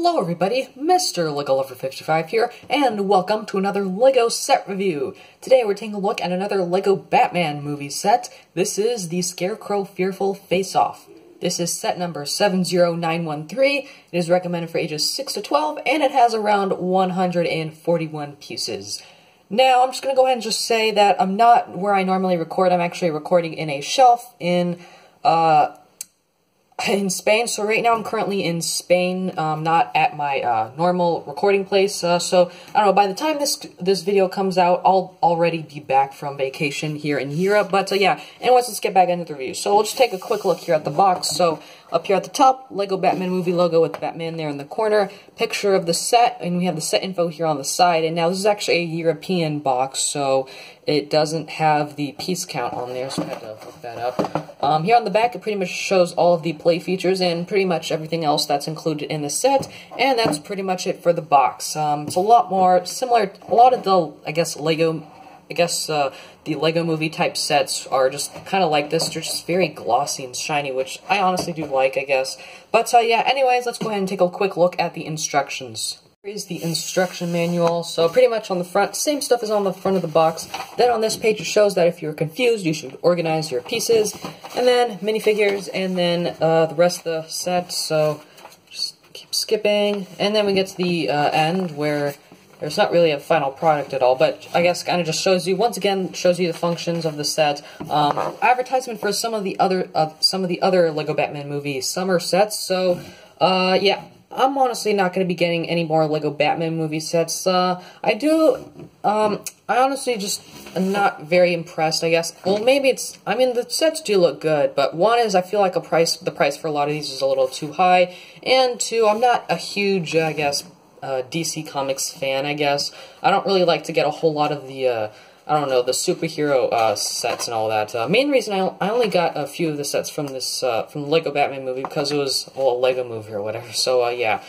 Hello everybody, Mr. LEGO Lover 55 here, and welcome to another LEGO set review. Today we're taking a look at another LEGO Batman movie set. This is the Scarecrow Fearful Face-Off. This is set number 70913. It is recommended for ages 6 to 12, and it has around 141 pieces. Now, I'm just going to go ahead and just say that I'm not where I normally record. I'm actually recording in a shelf in Spain. So right now I'm currently in Spain, not at my normal recording place. So I don't know, by the time this video comes out, I'll already be back from vacation here in Europe. But yeah, anyways, let's get back into the review. So we'll just take a quick look here at the box. So up here at the top, LEGO Batman movie logo with Batman there in the corner, picture of the set, and we have the set info here on the side. And now this is actually a European box, so it doesn't have the piece count on there, so I had to look that up. Here on the back, it pretty much shows all of the play features and pretty much everything else that's included in the set, and that's pretty much it for the box. It's a lot more similar, a lot of the, the LEGO movie type sets are just kind of like this. They're just very glossy and shiny, which I honestly do like, I guess. But yeah, anyways, let's go ahead and take a quick look at the instructions. Here is the instruction manual. So pretty much on the front, same stuff as on the front of the box. Then on this page it shows that if you're confused, you should organize your pieces. And then minifigures, and then the rest of the set. So just keep skipping. And then we get to the end where there's not really a final product at all, but I guess kind of just shows you, once again, shows you the functions of the set. Advertisement for some of the other LEGO Batman movie summer sets. So yeah, I'm honestly not going to be getting any more LEGO Batman movie sets. I honestly just am not very impressed, I guess. Well, maybe it's, I mean, the sets do look good, but one is I feel like the price for a lot of these is a little too high, and two, I'm not a huge, I guess, DC Comics fan, I guess. I don't really like to get a whole lot of the, I don't know, the superhero sets and all that. Main reason I only got a few of the sets from this, from the LEGO Batman movie, because it was, well, a LEGO movie or whatever. So, yeah.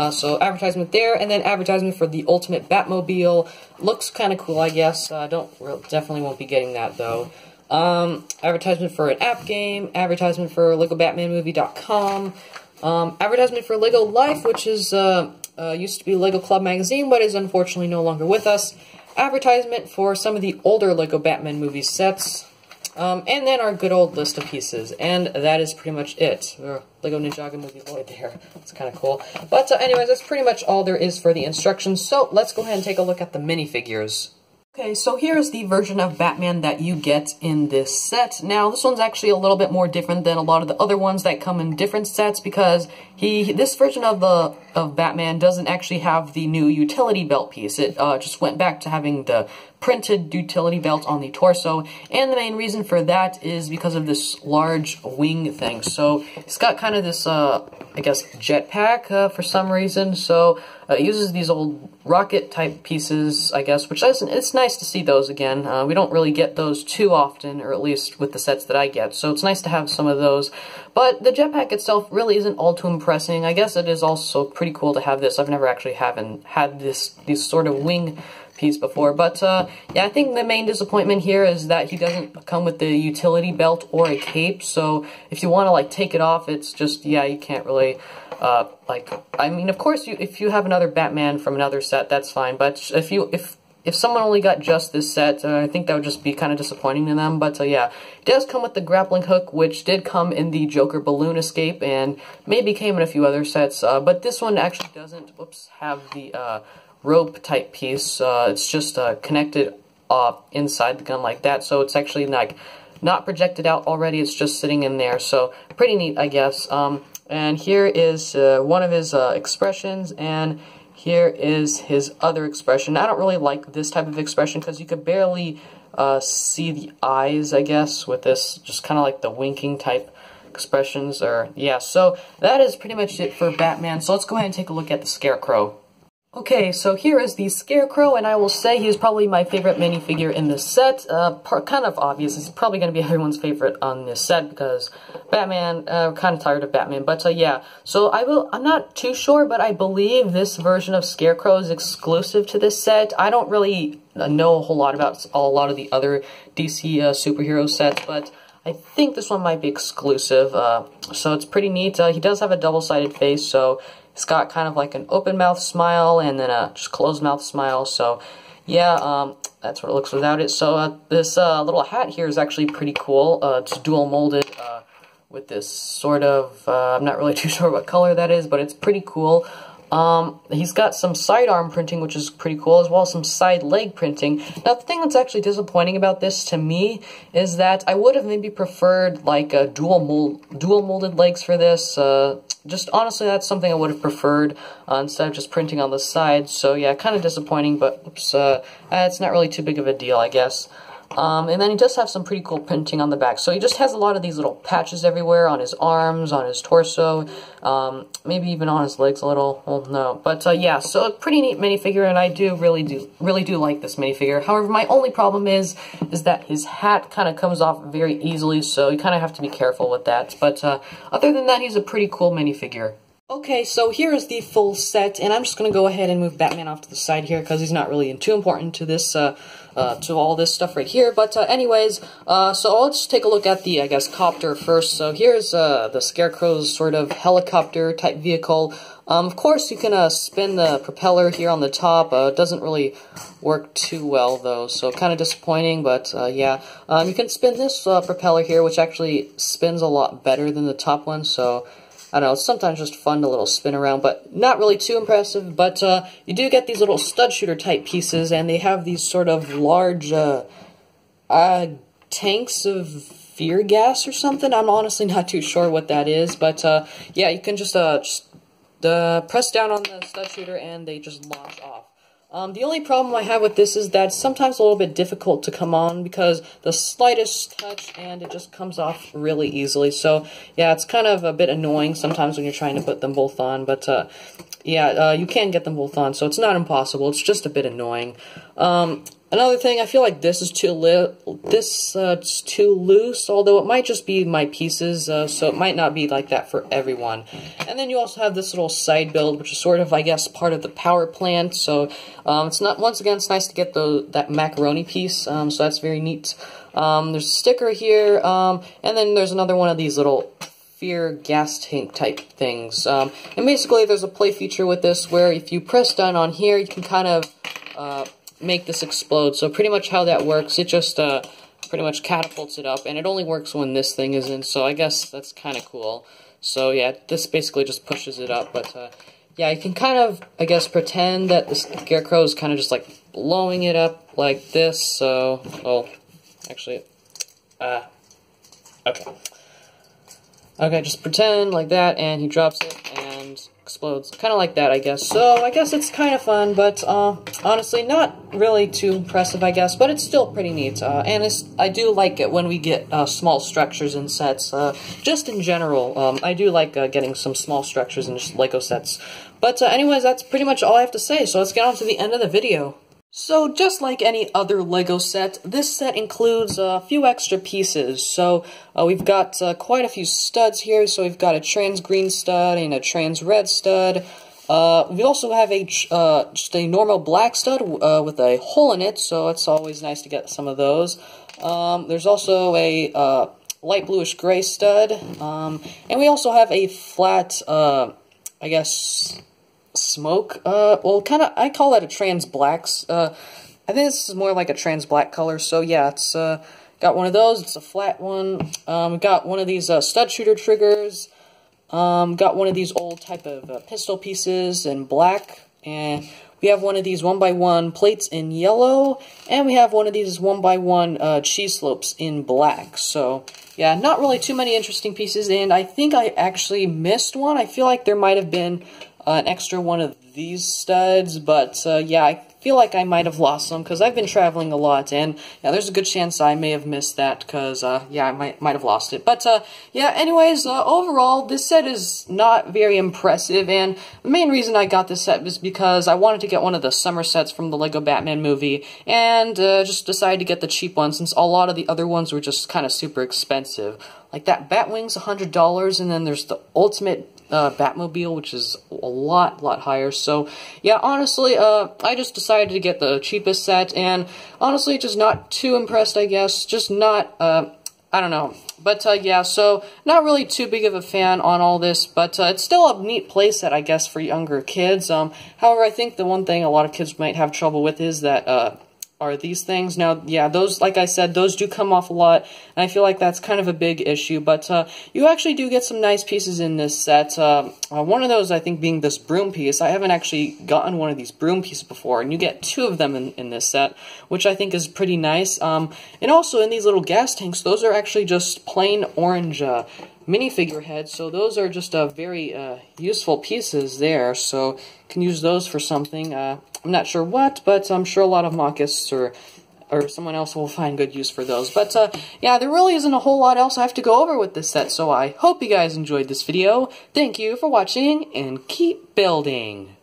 So, advertisement there, and then advertisement for the Ultimate Batmobile. Looks kind of cool, I guess. Definitely won't be getting that, though. Advertisement for an app game. Advertisement for LEGOBatmanMovie.com. Advertisement for LEGO Life, which is, used to be LEGO Club Magazine, but is unfortunately no longer with us. Advertisement for some of the older LEGO Batman movie sets. And then our good old list of pieces. And that is pretty much it. LEGO Ninjago movie boy there. That's kind of cool. But anyways, that's pretty much all there is for the instructions. So let's go ahead and take a look at the minifigures. Okay, so here's the version of Batman that you get in this set. Now, this one's actually a little bit more different than a lot of the other ones that come in different sets, because this version of Batman doesn't actually have the new utility belt piece. It just went back to having the printed utility belt on the torso, and the main reason for that is because of this large wing thing. So it's got kind of this, I guess, jetpack for some reason. So it uses these old rocket-type pieces, I guess, which it's nice to see those again. We don't really get those too often, or at least with the sets that I get, so it's nice to have some of those. But the jetpack itself really isn't all too impressive. I guess it is also pretty cool to have this. I've never actually had these sort of wing piece before, but yeah, I think the main disappointment here is that he doesn't come with the utility belt or a cape. So if you want to like take it off, it's just, yeah, you can't really I mean, of course, if you have another Batman from another set, that's fine. But if someone only got just this set, I think that would just be kind of disappointing to them. But yeah, it does come with the grappling hook, which did come in the Joker Balloon Escape, and maybe came in a few other sets. But this one actually doesn't, have the rope type piece. It's just connected inside the gun like that, so it's actually like not projected out already. It's just sitting in there. So pretty neat, I guess. And here is one of his expressions, and here is his other expression. I don't really like this type of expression because you could barely see the eyes, I guess, with this, just kind of like the winking type expressions. Or yeah, so that is pretty much it for Batman. So let's go ahead and take a look at the Scarecrow. Okay, so here is the Scarecrow, and I will say he's probably my favorite minifigure in this set. Kind of obvious, he's probably going to be everyone's favorite on this set, because Batman, kind of tired of Batman, but yeah. So I'm not too sure, but I believe this version of Scarecrow is exclusive to this set. I don't really know a whole lot about a lot of the other DC superhero sets, but I think this one might be exclusive, so it's pretty neat. He does have a double-sided face, so It's got kind of like an open mouth smile and then a just closed mouth smile. So yeah, that's what it looks without it. So this little hat here is actually pretty cool. It's dual molded with this sort of, I'm not really too sure what color that is, but it's pretty cool. He's got some sidearm printing, which is pretty cool, as well as some side leg printing. Now, the thing that's actually disappointing about this to me is that I would have maybe preferred like a dual molded legs for this. Just honestly, that's something I would have preferred instead of just printing on the sides. So yeah, kind of disappointing, but oops, it's not really too big of a deal, I guess. And then he does have some pretty cool printing on the back. So he just has a lot of these little patches everywhere on his arms, on his torso, maybe even on his legs a little. Well, no. But yeah, so a pretty neat minifigure, and I really do like this minifigure. However, my only problem is that his hat kind of comes off very easily, so you kind of have to be careful with that. But other than that, he's a pretty cool minifigure. Okay, so here is the full set, and I'm just going to go ahead and move Batman off to the side here, because he's not really too important to this, to all this stuff right here. But anyways, so let's take a look at the, I guess, copter first. So here's the Scarecrow's sort of helicopter-type vehicle. Of course, you can spin the propeller here on the top. It doesn't really work too well, though, so kind of disappointing, but yeah. You can spin this propeller here, which actually spins a lot better than the top one, so I don't know, it's sometimes just fun to little spin around, but not really too impressive. But you do get these little stud shooter type pieces, and they have these sort of large tanks of fear gas or something. I'm honestly not too sure what that is, but yeah, you can just press down on the stud shooter and they just launch off. The only problem I have with this is that it's sometimes a little bit difficult to come on because the slightest touch and it just comes off really easily. So yeah, it's kind of a bit annoying sometimes when you're trying to put them both on, but yeah, you can get them both on, so it's not impossible. It's just a bit annoying. Another thing, I feel like this is too it's too loose, although it might just be my pieces, so it might not be like that for everyone. And then you also have this little side build, which is sort of, I guess, part of the power plant. So it's not. Once again, it's nice to get that macaroni piece. So that's very neat. There's a sticker here, and then there's another one of these little fear gas tank type things. And basically, there's a play feature with this where if you press down on here, you can kind of make this explode. So pretty much how that works, it just pretty much catapults it up, and it only works when this thing is in, so I guess that's kind of cool. So yeah, this basically just pushes it up, but yeah, you can kind of, I guess, pretend that the Scarecrow is kind of just like blowing it up like this. So, oh, actually, okay, just pretend like that, and he drops it and explodes. Kind of like that, I guess. So, I guess it's kind of fun, but honestly, not really too impressive, I guess, but it's still pretty neat. And I do like it when we get small structures in sets. Just in general, I do like getting some small structures in just Lego sets. But anyways, that's pretty much all I have to say, so let's get on to the end of the video. So, just like any other LEGO set, this set includes a few extra pieces. So, we've got quite a few studs here. So, we've got a trans green stud and a trans red stud. We also have just a normal black stud with a hole in it, so it's always nice to get some of those. There's also a light bluish gray stud, and we also have a flat, I guess, smoke. Well, I call that a trans blacks. I think this is more like a trans black color, so yeah, it's got one of those. It's a flat one. We got one of these stud shooter triggers. Got one of these old type of pistol pieces in black, and we have one of these 1x1 plates in yellow, and we have one of these 1x1 cheese slopes in black. So yeah, not really too many interesting pieces, and I think I actually missed one. I feel like there might have been an extra one of these studs, but yeah, I feel like I might have lost them because I've been traveling a lot, and yeah, there's a good chance I may have missed that because yeah, I might have lost it. But yeah, anyways, overall, this set is not very impressive, and the main reason I got this set was because I wanted to get one of the summer sets from the Lego Batman movie, and just decided to get the cheap one since a lot of the other ones were just kind of super expensive. Like that Batwing's $100, and then there's the Ultimate Batmobile, which is a lot higher. So yeah, honestly, I just decided to get the cheapest set, and honestly, just not too impressed, I guess. Just not, I don't know. But, yeah, so not really too big of a fan on all this, but it's still a neat playset, I guess, for younger kids. However, I think the one thing a lot of kids might have trouble with is that, are these things. Now, yeah, those, like I said, those do come off a lot, and I feel like that's kind of a big issue, but you actually do get some nice pieces in this set. One of those, I think, being this broom piece. I haven't actually gotten one of these broom pieces before, and you get 2 of them in this set, which I think is pretty nice. And also, in these little gas tanks, those are actually just plain orange minifigure heads, so those are just very useful pieces there, so you can use those for something. I'm not sure what, but I'm sure a lot of mockists or someone else will find good use for those. But yeah, there really isn't a whole lot else I have to go over with this set, so I hope you guys enjoyed this video. Thank you for watching, and keep building!